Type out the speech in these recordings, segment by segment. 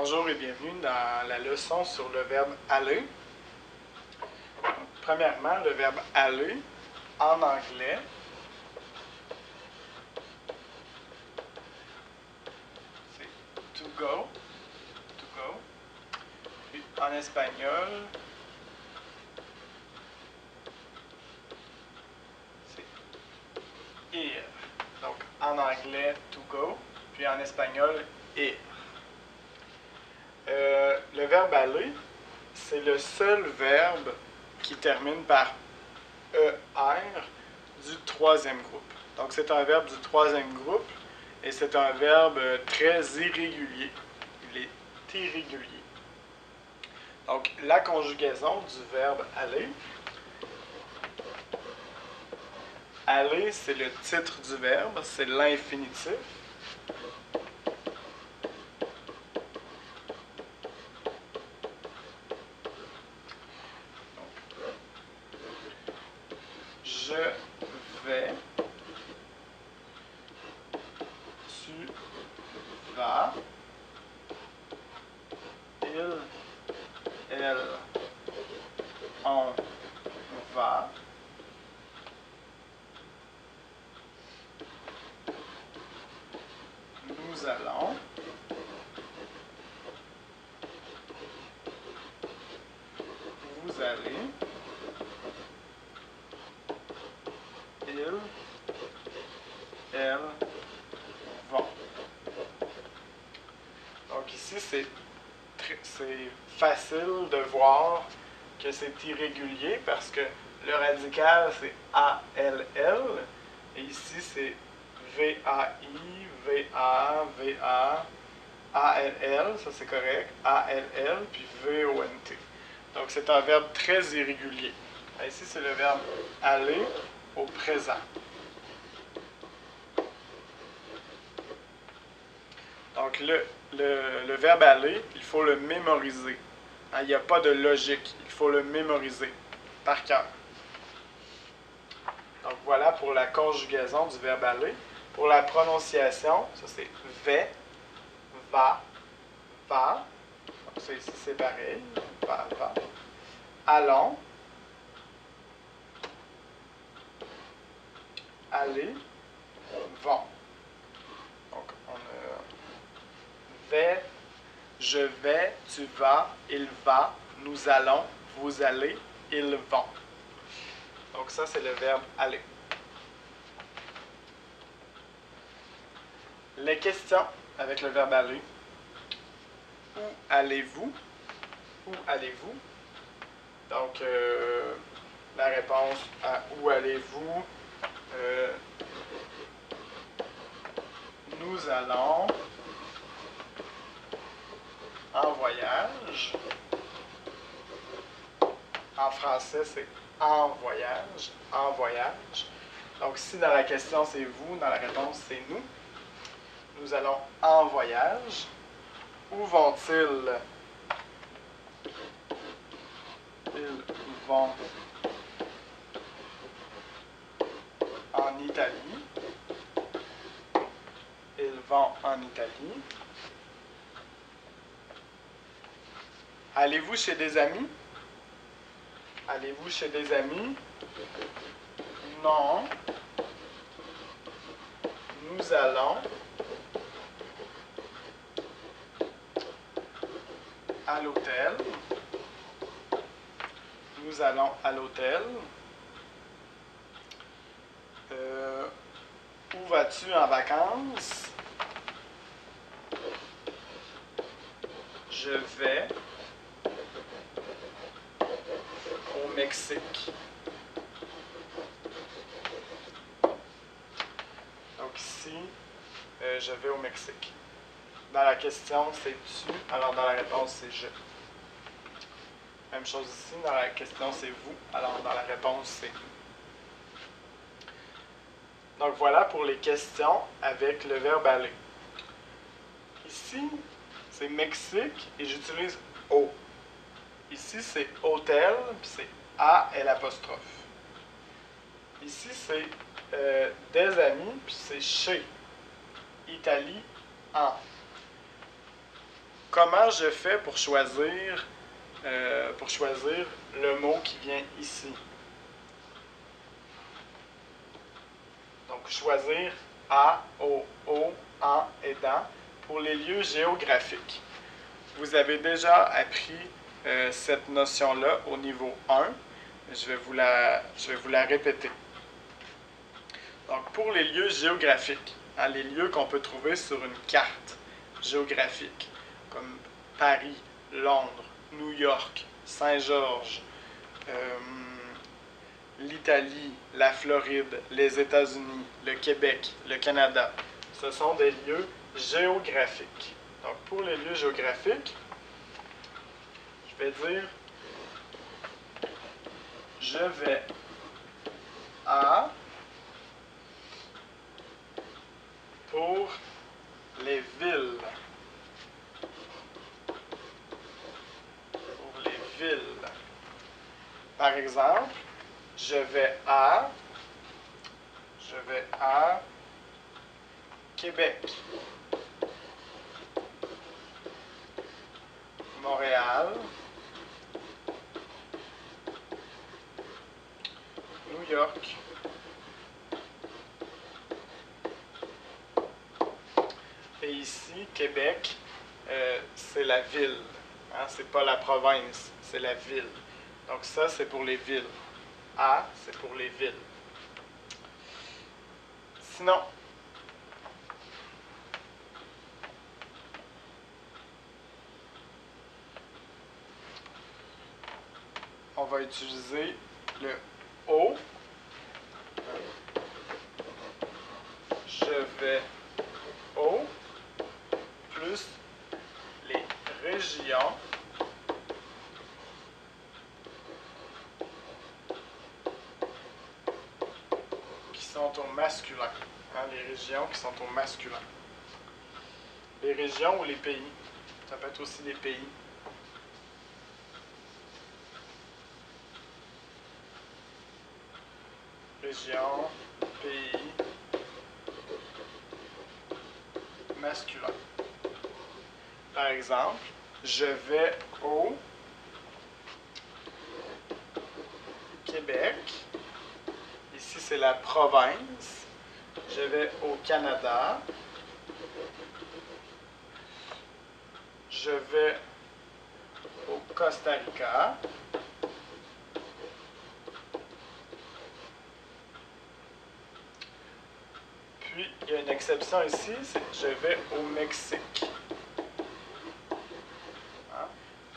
Bonjour et bienvenue dans la leçon sur le verbe aller. Premièrement, le verbe aller en anglais, c'est to go. Puis en espagnol, c'est ir. Donc en anglais, to go, puis en espagnol, ir. Le verbe aller, c'est le seul verbe qui termine par ER du troisième groupe. Donc c'est un verbe du troisième groupe et c'est un verbe très irrégulier. Il est irrégulier. Donc la conjugaison du verbe aller. Aller, c'est le titre du verbe, c'est l'infinitif. Je vais, tu vas, il, elle, on va, nous allons, vous allez, il, elle, vont. Donc ici, c'est facile de voir que c'est irrégulier parce que le radical, c'est A-L-L, et ici, c'est V-A-I, V-A, V-A, A-L-L, ça c'est correct, A-L-L, puis V-O-N-T. Donc c'est un verbe très irrégulier. Ici, c'est le verbe aller au présent. Donc le verbe aller, il faut le mémoriser. Il n'y a pas de logique, il faut le mémoriser par cœur. Donc voilà pour la conjugaison du verbe aller. Pour la prononciation, ça c'est vais, va, va. C'est pareil, va, va. Allons, aller, vont. Donc on a vais, je vais, tu vas, il va, nous allons, vous allez, ils vont. Donc ça, c'est le verbe aller. Les questions avec le verbe aller. Où allez-vous? Où allez-vous? Donc, la réponse à où allez-vous? Nous allons en voyage. En français, c'est en voyage. En voyage. Donc, si dans la question c'est vous, dans la réponse c'est nous. Nous allons en voyage. Où vont-ils? Ils vont en Italie. Ils vont en Italie. Allez-vous chez des amis? Allez-vous chez des amis? Non. Nous allons à l'hôtel. Nous allons à l'hôtel. Où vas-tu en vacances? Je vais au Mexique. Donc ici, je vais au Mexique. Dans la question, c'est tu, alors dans la réponse, c'est je. Même chose ici, dans la question, c'est vous, alors dans la réponse, c'est nous. Donc voilà pour les questions avec le verbe aller. Ici, c'est Mexique et j'utilise au. Ici, c'est hôtel, puis c'est A et l'apostrophe. Ici, c'est des amis, puis c'est chez. Italie, en. comment je fais pour choisir le mot qui vient ici? Donc, choisir A, O, en et dans pour les lieux géographiques. Vous avez déjà appris cette notion-là au niveau 1. Je vais vous la répéter. Donc, pour les lieux géographiques, hein, les lieux qu'on peut trouver sur une carte géographique, comme Paris, Londres, New York, Saint-Georges, l'Italie, la Floride, les États-Unis, le Québec, le Canada, ce sont des lieux géographiques. Donc, pour les lieux géographiques, je vais dire je vais à pour les villes. Pour les villes. Par exemple, je vais à Québec, Montréal, New York, et ici, Québec, c'est la ville. Hein, c'est pas la province, c'est la ville. Donc ça, c'est pour les villes. A, c'est pour les villes. Sinon, on va utiliser le O. Je vais au plus les régions qui sont au masculin. Hein, les régions qui sont au masculin. Les régions ou les pays. Ça peut être aussi des pays. Région, pays, masculin. Par exemple, je vais au Québec. Ici, c'est la province. Je vais au Canada. Je vais au Costa Rica. Puis, il y a une exception ici, c'est je vais au Mexique. Hein?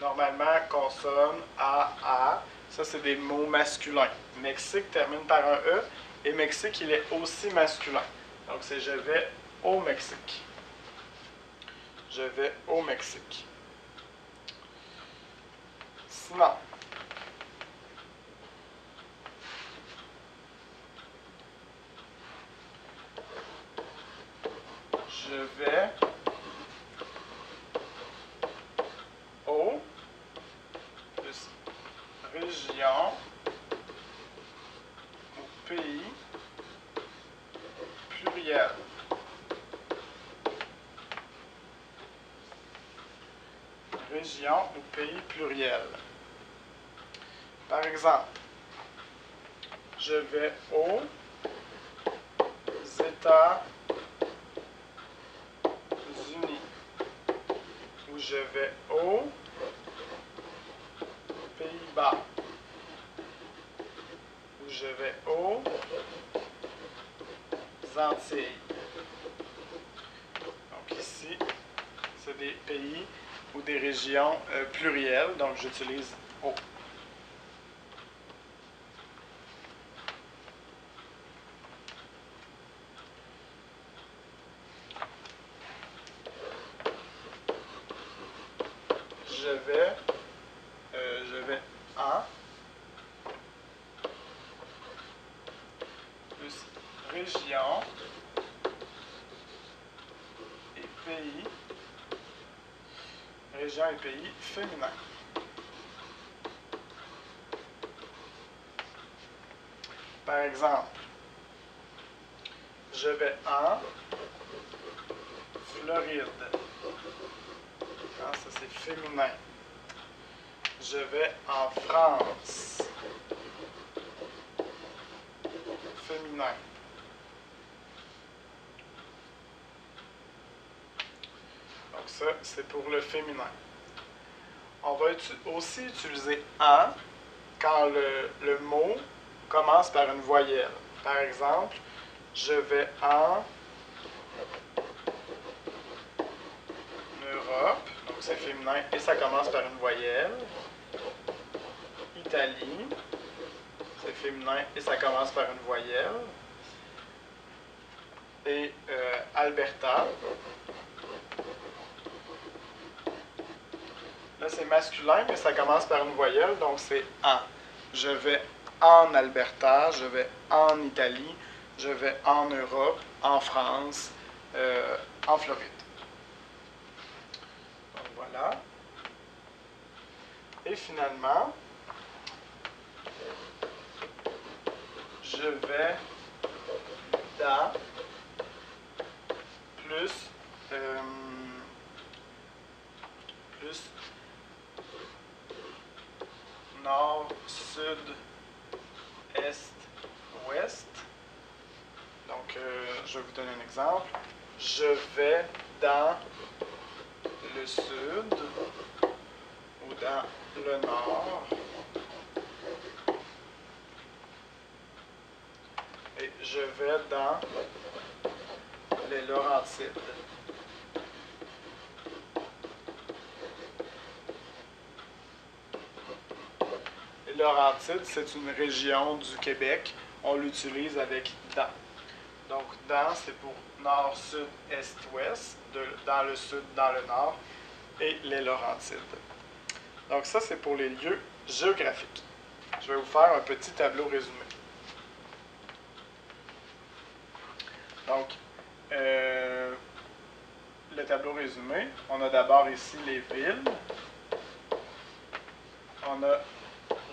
Normalement, consonne, A. Ça, c'est des mots masculins. Mexique termine par un E, et Mexique, il est aussi masculin. Donc, c'est je vais au Mexique. Je vais au Mexique. Sinon, je vais au plus région ou pays pluriel. Région ou pays pluriel. Par exemple, je vais aux États-Unis ou je vais aux Pays-Bas ou je vais aux Antilles. Donc ici, c'est des pays ou des régions plurielles, donc j'utilise au. Je vais en plus région et pays, région et pays féminin. Par exemple, je vais en Floride. ça c'est féminin. Je vais en France. Féminin. Donc ça, c'est pour le féminin. On va aussi utiliser « en » quand le mot commence par une voyelle. Par exemple, je vais en Europe, donc c'est féminin et ça commence par une voyelle. Italie, c'est féminin et ça commence par une voyelle. Et Alberta, là c'est masculin mais ça commence par une voyelle, donc c'est en. Je vais en Alberta, je vais en Italie, je vais en Europe, en France, en Floride. Donc voilà. Et finalement, je vais dans plus nord, sud, est, ouest. Donc, je vais vous donner un exemple. Je vais dans le sud ou dans le nord. Et je vais dans les Laurentides. Les Laurentides, c'est une région du Québec. On l'utilise avec dans. Donc, dans, c'est pour nord, sud, est, ouest. Dans le sud, dans le nord. Et les Laurentides. Donc, ça, c'est pour les lieux géographiques. Je vais vous faire un petit tableau résumé. Donc, le tableau résumé, on a d'abord ici les villes. On a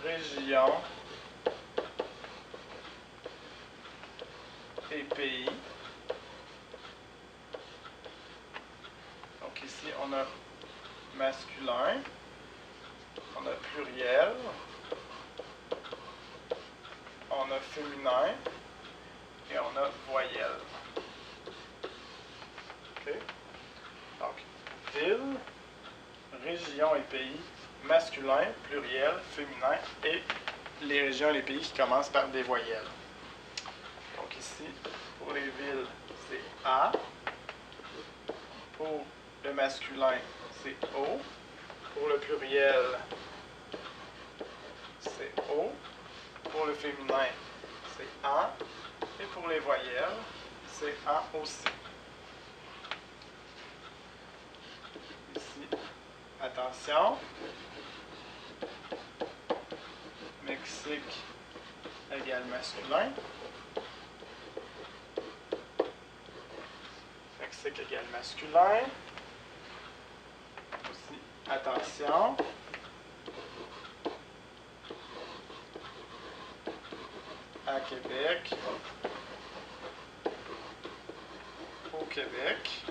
région et pays. Donc ici, on a masculin, on a pluriel, on a féminin et on a voyelle. OK? Donc, ville, région et pays, masculin, pluriel, féminin et les régions et les pays qui commencent par des voyelles. Donc ici, pour les villes, c'est A. Pour le masculin, c'est O. Pour le pluriel, c'est O. Pour le féminin, c'est A. Et pour les voyelles, c'est A aussi. Ici, attention. Mexique égale masculin. Mexique égale masculin. Aussi, attention. À Québec. Au Québec.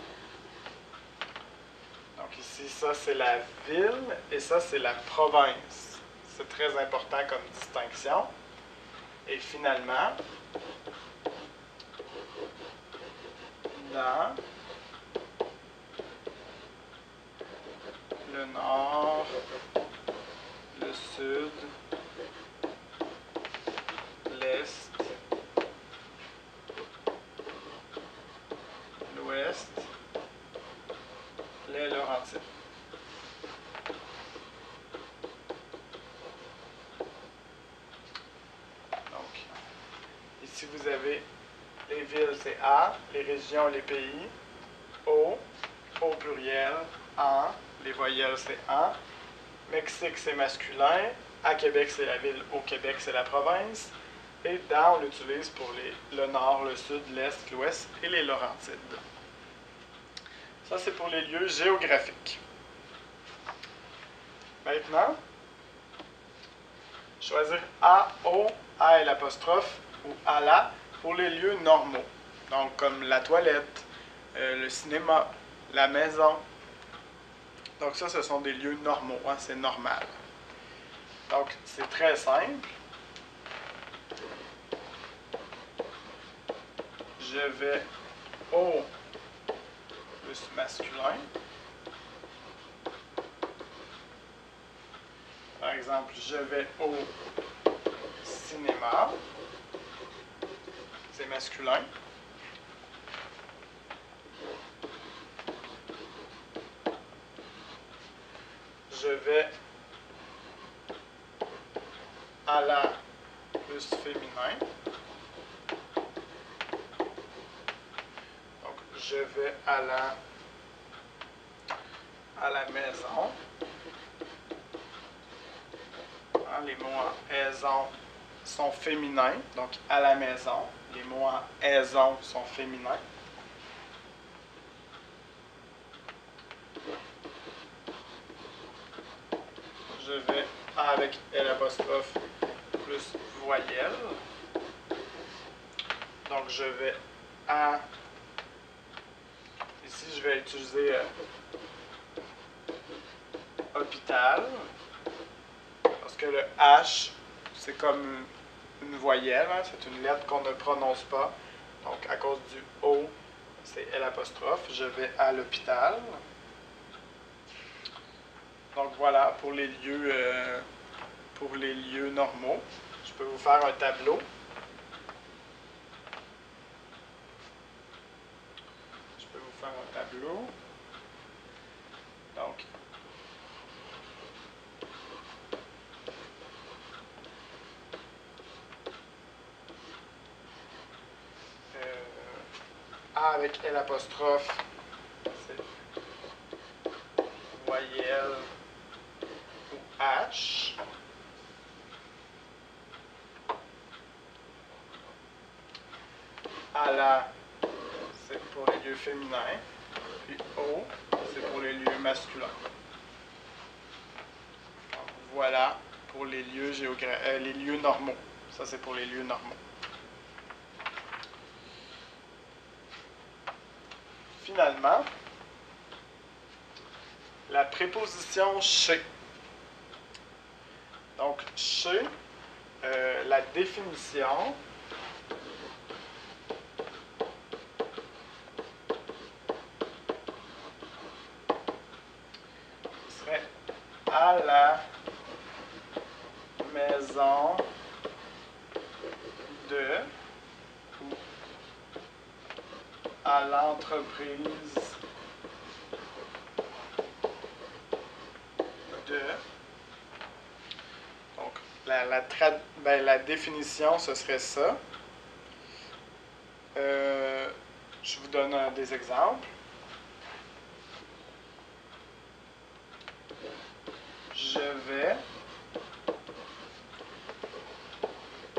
Donc ici, ça c'est la ville et ça c'est la province. C'est très important comme distinction. Et finalement, dans le nord, le sud, l'est, l'ouest, les Laurentides. Donc, ici vous avez les villes, c'est A, les régions, les pays, O, au pluriel, en, les voyelles, c'est en. Mexique, c'est masculin. À Québec, c'est la ville. Au Québec, c'est la province. Et dans, on l'utilise pour le nord, le sud, l'est, l'ouest et les Laurentides. Ça, c'est pour les lieux géographiques. Maintenant, choisir A, O, A et l'apostrophe ou A la pour les lieux normaux. Donc, comme la toilette, le cinéma, la maison, Donc ça, ce sont des lieux normaux, hein, c'est normal. Donc, c'est très simple. Je vais au plus masculin. Par exemple, je vais au cinéma. C'est masculin. Je vais à la plus féminin. Donc, je vais à la maison. Hein, les mots en aison sont féminins, donc à la maison. Les mots en aison sont féminins. Je vais avec L' plus voyelle. Donc, je vais à... Ici, je vais utiliser hôpital. Parce que le H, c'est comme une voyelle. Hein, c'est une lettre qu'on ne prononce pas. Donc, à cause du O, c'est L'. Je vais à l'hôpital. Donc, voilà pour les lieux normaux. Je peux vous faire un tableau. Donc, A avec L', c'est voyelle ou H. À la, c'est pour les lieux féminins. Puis O, c'est pour les lieux masculins. Donc, voilà pour les lieux, les lieux normaux. Ça, c'est pour les lieux normaux. Finalement, la préposition chez. Donc, chez, la définition serait à la maison de ou à l'entreprise de. Donc, la définition, ce serait ça. Je vous donne des exemples. Je vais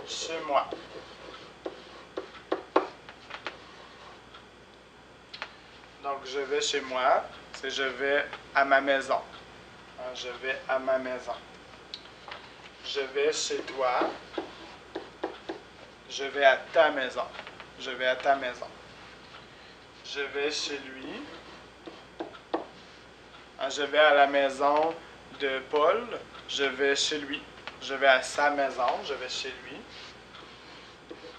chez moi. Donc, je vais chez moi, c'est je vais à ma maison. Je vais à ma maison. Je vais chez toi. Je vais à ta maison. Je vais à ta maison. Je vais chez lui. Je vais à la maison de Paul. Je vais chez lui. Je vais à sa maison. Je vais chez lui.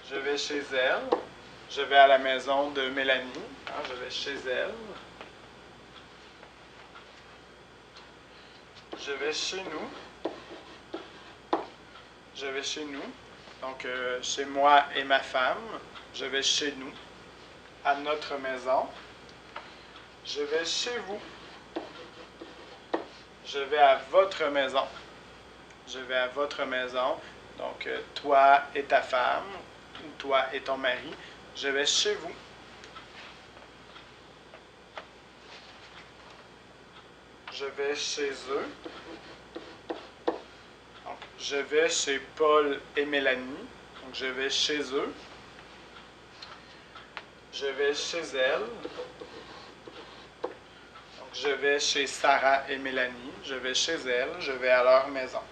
Je vais chez elle. Je vais à la maison de Mélanie. Je vais chez elle. Je vais chez nous. Je vais chez nous. Donc, chez moi et ma femme. Je vais chez nous. À notre maison. Je vais chez vous. Je vais à votre maison. Je vais à votre maison. Donc, toi et ta femme. Ou toi et ton mari. Je vais chez vous. Je vais chez eux. Donc, je vais chez Paul et Mélanie. Donc, je vais chez eux. Je vais chez elle. Donc, je vais chez Sarah et Mélanie. Je vais chez elles. Je vais à leur maison.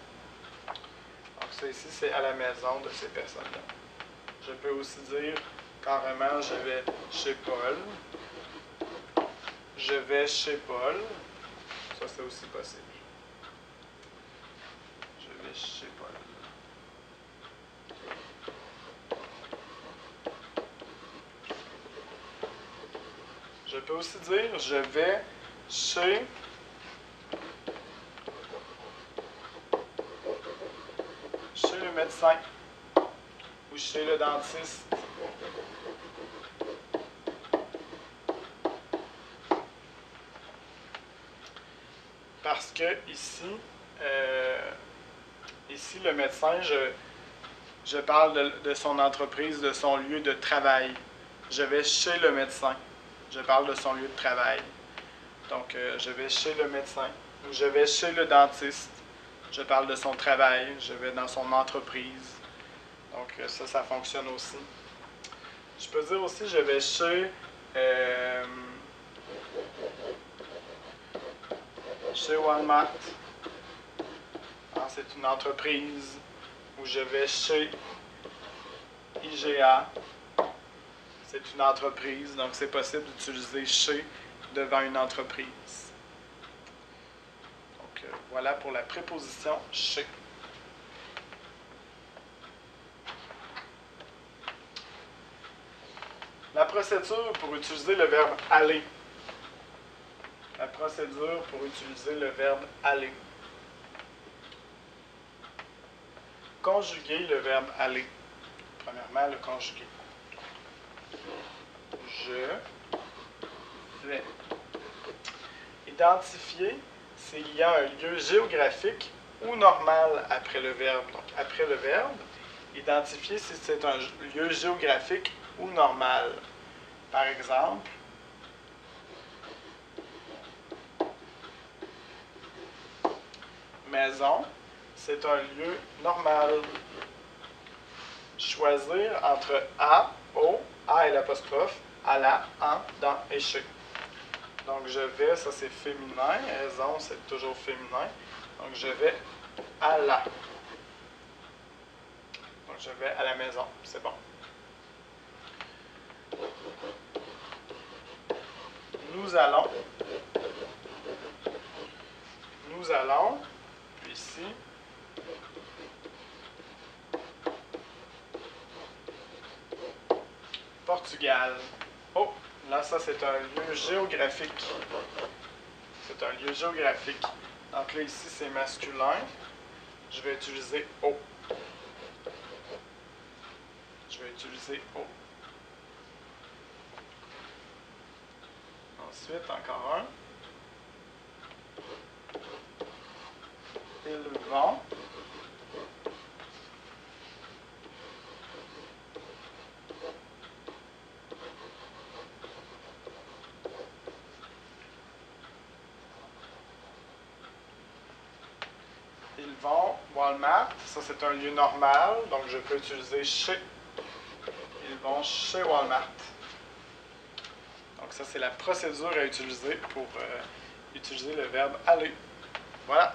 Donc, ça ici, c'est à la maison de ces personnes-là. Je peux aussi dire carrément, je vais chez Paul. Je vais chez Paul. Ça, c'est aussi possible. Je vais chez Paul. Je peux aussi dire je vais chez le médecin ou chez le dentiste. Parce que ici le médecin, je parle de son entreprise, de son lieu de travail. Je vais chez le médecin. Je parle de son lieu de travail. Donc, je vais chez le médecin. Ou je vais chez le dentiste. Je parle de son travail. Je vais dans son entreprise. Donc, ça fonctionne aussi. Je peux dire aussi, je vais chez Walmart. C'est une entreprise. Ou je vais chez IGA. C'est une entreprise, donc c'est possible d'utiliser chez devant une entreprise. Donc voilà pour la préposition chez. La procédure pour utiliser le verbe aller. La procédure pour utiliser le verbe aller. Conjuguer le verbe aller. Premièrement, le conjuguer. Je vais. Identifier s'il y a un lieu géographique ou normal après le verbe. Donc, après le verbe, identifier si c'est un lieu géographique ou normal. Par exemple, maison, c'est un lieu normal. Choisir entre a, o, a et l'apostrophe, à la, en, dans et chez. Donc, je vais, ça c'est féminin. Maison, c'est toujours féminin. Donc, je vais à la. Donc, je vais à la maison. C'est bon. Nous allons. Nous allons. Puis ici. Portugal. Oh, là, ça, c'est un lieu géographique. C'est un lieu géographique. Donc là, ici, c'est masculin. Je vais utiliser O. Je vais utiliser O. Ensuite, encore un. Ils vont. Ils vont Walmart. Ça, c'est un lieu normal. Donc, je peux utiliser chez. Ils vont chez Walmart. Donc, ça, c'est la procédure à utiliser pour utiliser le verbe aller. Voilà.